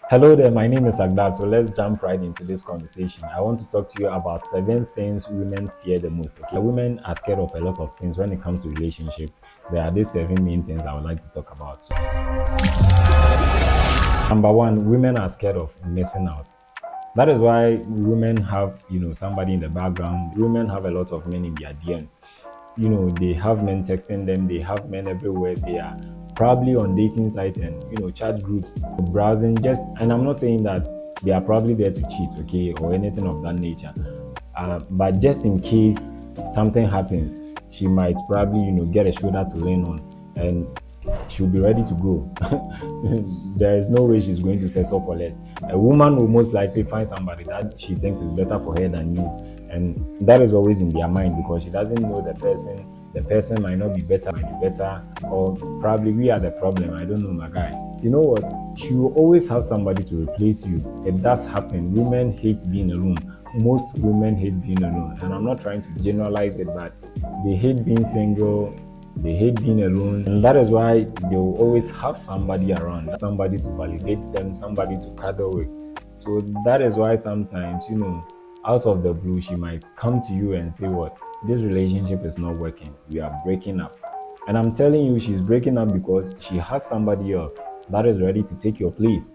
Hello there, my name is Agdat. So let's jump right into this conversation. I want to talk to you about 7 things women fear the most. Okay, women are scared of a lot of things when it comes to relationship. There are these 7 main things I would like to talk about. Number one, women are scared of missing out. That is why women have, somebody in the background. Women have a lot of men in their DMs. They have men texting them, they have men everywhere. They are probably on dating sites and chat groups, browsing. Just and I'm not saying that they are probably there to cheat, okay, or anything of that nature. But just in case something happens, she might probably get a shoulder to lean on, and she'll be ready to go. There is no way she's going to settle for less. A woman will most likely find somebody that she thinks is better for her than you, and that is always in their mind because she doesn't know the person. The person might not be better, might be better, or probably we are the problem. I don't know, my guy. You know what? She will always have somebody to replace you. It does happen. Women hate being alone. Most women hate being alone, and I'm not trying to generalize it, but they hate being single, they hate being alone, and that is why they will always have somebody around, somebody to validate them, somebody to cuddle with. So that is why sometimes, out of the blue, she might come to you and say, "What? This relationship is not working. We are breaking up." And I'm telling you, she's breaking up because she has somebody else that is ready to take your place,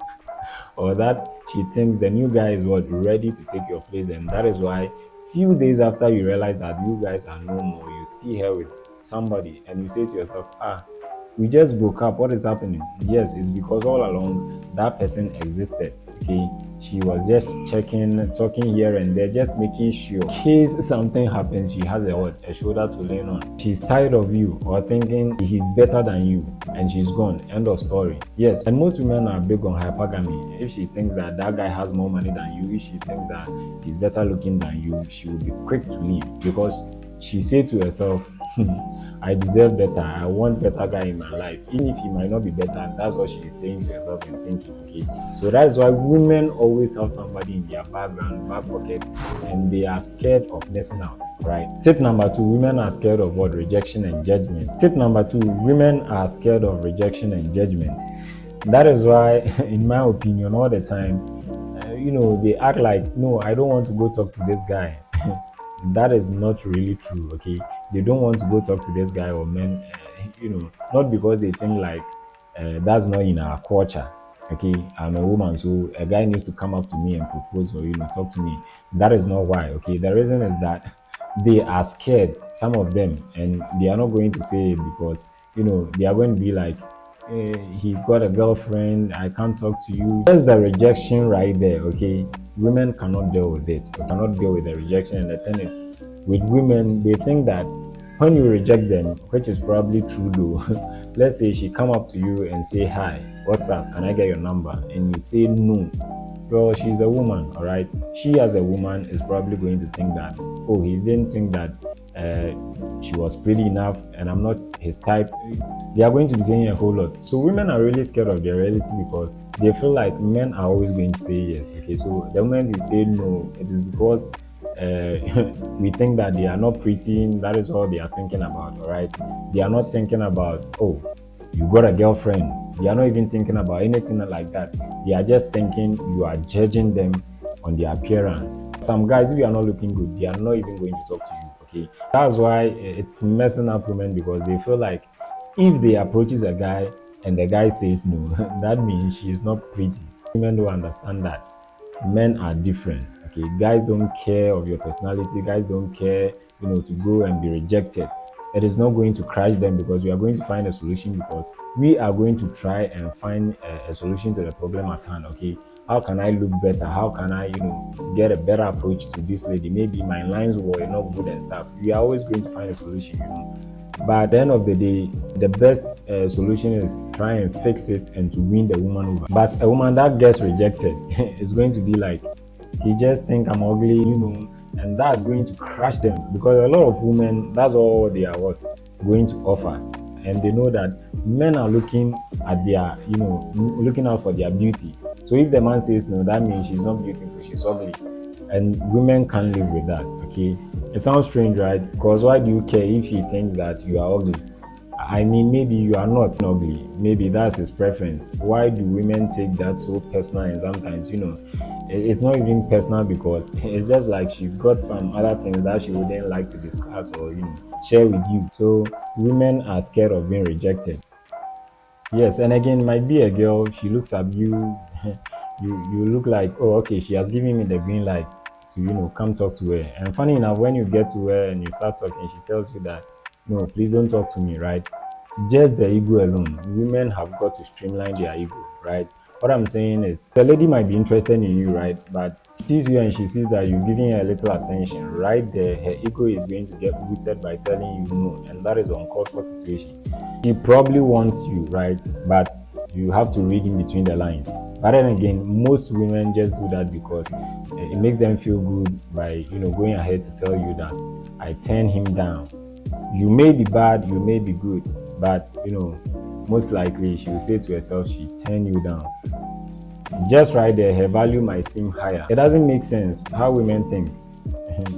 or that she thinks the new guy is what ready to take your place, and that is why few days after you realize that you guys are no more, you see her with somebody and you say to yourself, we just broke up, what is happening? Yes, it's because all along that person existed. Okay, she was just checking, talking here and there, just making sure in case something happens, she has a shoulder to lean on. She's tired of you or thinking he's better than you, and she's gone. End of story. Yes, and most women are big on hypergamy. If she thinks that that guy has more money than you, if she thinks that he's better looking than you, she will be quick to leave because she say to herself, I deserve better. I want better guy in my life. Even if he might not be better, that's what she's saying to herself and thinking, okay. So that's why women always have somebody in their background, back pocket, and they are scared of missing out, right? Tip number two, women are scared of what? Rejection and judgment. Tip number two, women are scared of rejection and judgment. That is why, in my opinion, all the time, they act like, no, I don't want to go talk to this guy. That is not really true, okay? They don't want to go talk to this guy or men, not because they think like that's not in our culture. Okay, I'm a woman, so a guy needs to come up to me and propose or talk to me. That is not why. Okay, the reason is that they are scared, some of them, and they are not going to say it because they are going to be like, he got a girlfriend, I can't talk to you. Just the rejection right there, okay? Women cannot deal with it, or cannot deal with the rejection. And the thing is, with women, they think that when you reject them, which is probably true though, let's say she come up to you and say, "Hi, what's up? Can I get your number?" And you say no. Well, she's a woman, all right? She, as a woman, is probably going to think that, oh, he didn't think that she was pretty enough and I'm not his type. They are going to be saying a whole lot. So women are really scared of their reality because they feel like men are always going to say yes. Okay, so the moment you say no, it is because we think that they are not pretty. That is all they are thinking about, all right? They are not thinking about, oh, you got a girlfriend. They are not even thinking about anything like that. They are just thinking you are judging them on their appearance. Some guys, if you are not looking good, they are not even going to talk to you. Okay, that's why it's messing up women because they feel like if they approaches a guy and the guy says no, that means she is not pretty. Women don't understand that men are different. Okay, guys don't care of your personality. Guys don't care, to go and be rejected. It is not going to crash them because we are going to find a solution because we are going to try and find a solution to the problem at hand. Okay, how can I look better? How can I, get a better approach to this lady? Maybe my lines were not good and stuff. We are always going to find a solution. But at the end of the day, the best solution is try and fix it and to win the woman over. But a woman that gets rejected is going to be like, he just think I'm ugly, and that's going to crash them because a lot of women, that's all they are going to offer. And they know that men are looking at their, looking out for their beauty. So if the man says no, that means she's not beautiful, she's ugly. And women can't live with that, okay? It sounds strange, right? Because why do you care if he thinks that you are ugly? I mean, maybe you are not ugly. Maybe that's his preference. Why do women take that so personal? And sometimes, it's not even personal because it's just like she got some other things that she wouldn't like to discuss or, share with you. So women are scared of being rejected. Yes, and again, might be a girl. She looks at you, you look like, oh, okay, she has given me the green light to come talk to her. And funny enough, when you get to her and you start talking, she tells you that no, please don't talk to me, right? Just the ego alone. Women have got to streamline their ego, right? What I'm saying is, the lady might be interested in you, right? But she sees you and she sees that you're giving her a little attention, right there. Her ego is going to get boosted by telling you no, and that is an uncalled for situation. She probably wants you, right? But you have to read in between the lines. But then again, most women just do that because it makes them feel good by going ahead to tell you that I turn him down. You may be bad, you may be good, but most likely she will say to herself she turned you down. Just right there, her value might seem higher. It doesn't make sense how women think,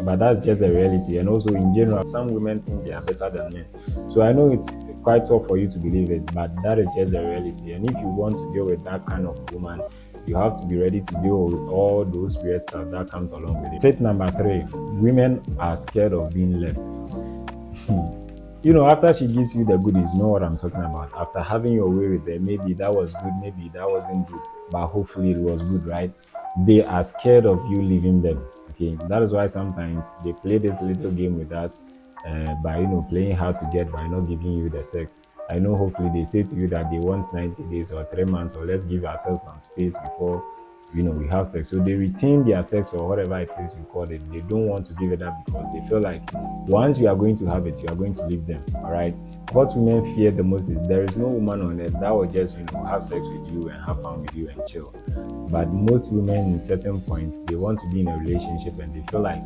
but that's just the reality. And also, in general, some women think they are better than men. So I know it's quite tough for you to believe it, but that is just the reality. And if you want to deal with that kind of woman, you have to be ready to deal with all those weird stuff that comes along with it. Tip number 3: women are scared of being left. After she gives you the goodies, you know what I'm talking about. After having your way with them, maybe that was good, maybe that wasn't good, but hopefully it was good, right? They are scared of you leaving them. Okay, that is why sometimes they play this little game with us by playing hard to get by not giving you the sex. I know hopefully they say to you that they want 90 days or 3 months, or let's give ourselves some space before we have sex. So they retain their sex or whatever it is you call it. They don't want to give it up because they feel like once you are going to have it, you are going to leave them. All right. What women fear the most is there is no woman on earth that will just have sex with you and have fun with you and chill. But most women in certain points they want to be in a relationship and they feel like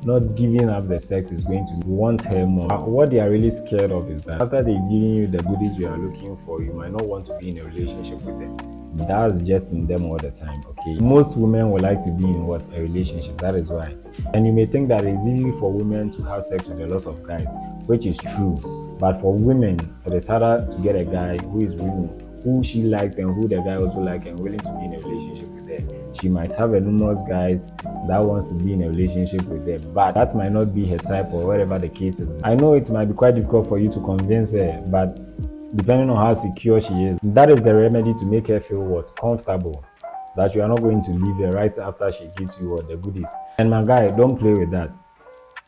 not giving up the sex is going to want her more. What they are really scared of is that after they've given you the goodies you are looking for, you might not want to be in a relationship with them. That's just in them all the time, okay? Most women would like to be in what? A relationship. That is why. And you may think that it's easy for women to have sex with a lot of guys, which is true. But for women, it is harder to get a guy who is really who she likes and who the guy also like and willing to be in a relationship with her. She might have a numerous guys that wants to be in a relationship with them, but that might not be her type or whatever the case is. I know it might be quite difficult for you to convince her, but depending on how secure she is, that is the remedy to make her feel what? Comfortable. That you are not going to leave her right after she gives you what? The goodies. And my guy, don't play with that.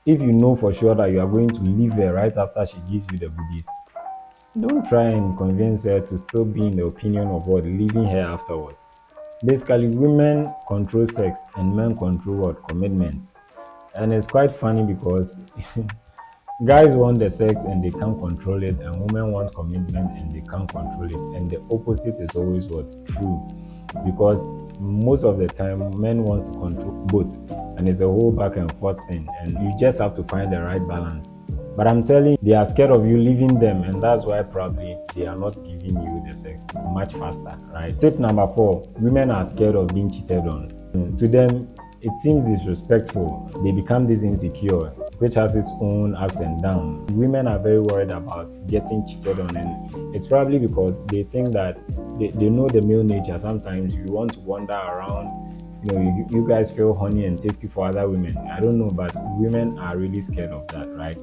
If you know for sure that you are going to leave her right after she gives you the goodies, don't try and convince her to still be in the opinion of what? Leaving her afterwards. Basically, women control sex and men control what? Commitment. And it's quite funny because guys want the sex and they can't control it, and women want commitment and they can't control it. And the opposite is always what? True. Because most of the time, men want to control both, and it's a whole back and forth thing, and you just have to find the right balance. But I'm telling you, they are scared of you leaving them, and that's why probably they are not giving you the sex much faster, right? Tip number 4: women are scared of being cheated on. To them, it seems disrespectful. They become this insecure, which has its own ups and downs. Women are very worried about getting cheated on, and it's probably because they think that they know the male nature. Sometimes you want to wander around. You guys feel horny and tasty for other women. I don't know, but women are really scared of that, right?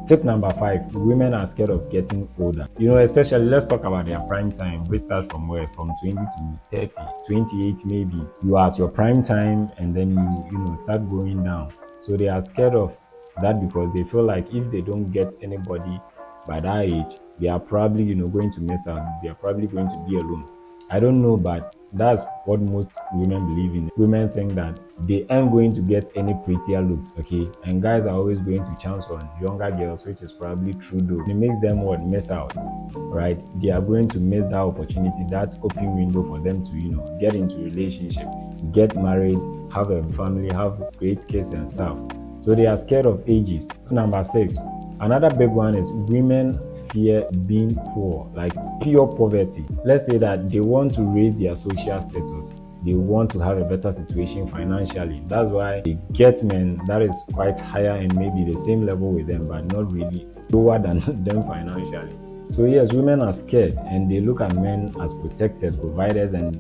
Tip number 5: women are scared of getting older. Especially let's talk about their prime time. We start from where? From 20 to 30, 28 maybe. You are at your prime time and then you start going down. So they are scared of that because they feel like if they don't get anybody by that age, they are probably going to miss out. They are probably going to be alone. I don't know, but that's what most women believe in. Women think that they aren't going to get any prettier looks, okay? And guys are always going to chance on younger girls, which is probably true though. It makes them what? Miss out, right? They are going to miss that opportunity, that open window for them to, get into a relationship, get married, have a family, have great kids and stuff. So they are scared of ages. Number 6, another big one is women fear being poor, like pure poverty. Let's say that they want to raise their social status. They want to have a better situation financially. That's why they get men that is quite higher and maybe the same level with them, but not really lower than them financially. So yes, women are scared and they look at men as protectors, providers, and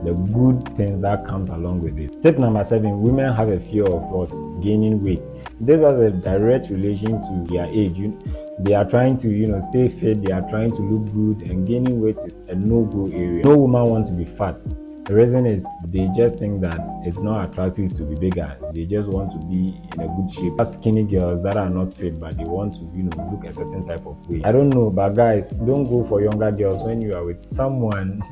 the good things that comes along with it. Tip number 7: women have a fear of what? Gaining weight. This has a direct relation to their age. They are trying to, stay fit. They are trying to look good, and gaining weight is a no-go area. No woman wants to be fat. The reason is they just think that it's not attractive to be bigger. They just want to be in a good shape. Have skinny girls that are not fit, but they want to, look a certain type of way. I don't know, but guys, don't go for younger girls when you are with someone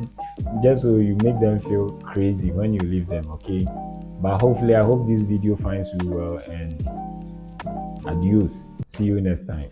just so you make them feel crazy when you leave them, okay? But hopefully, I hope this video finds you well, and adios. See you next time.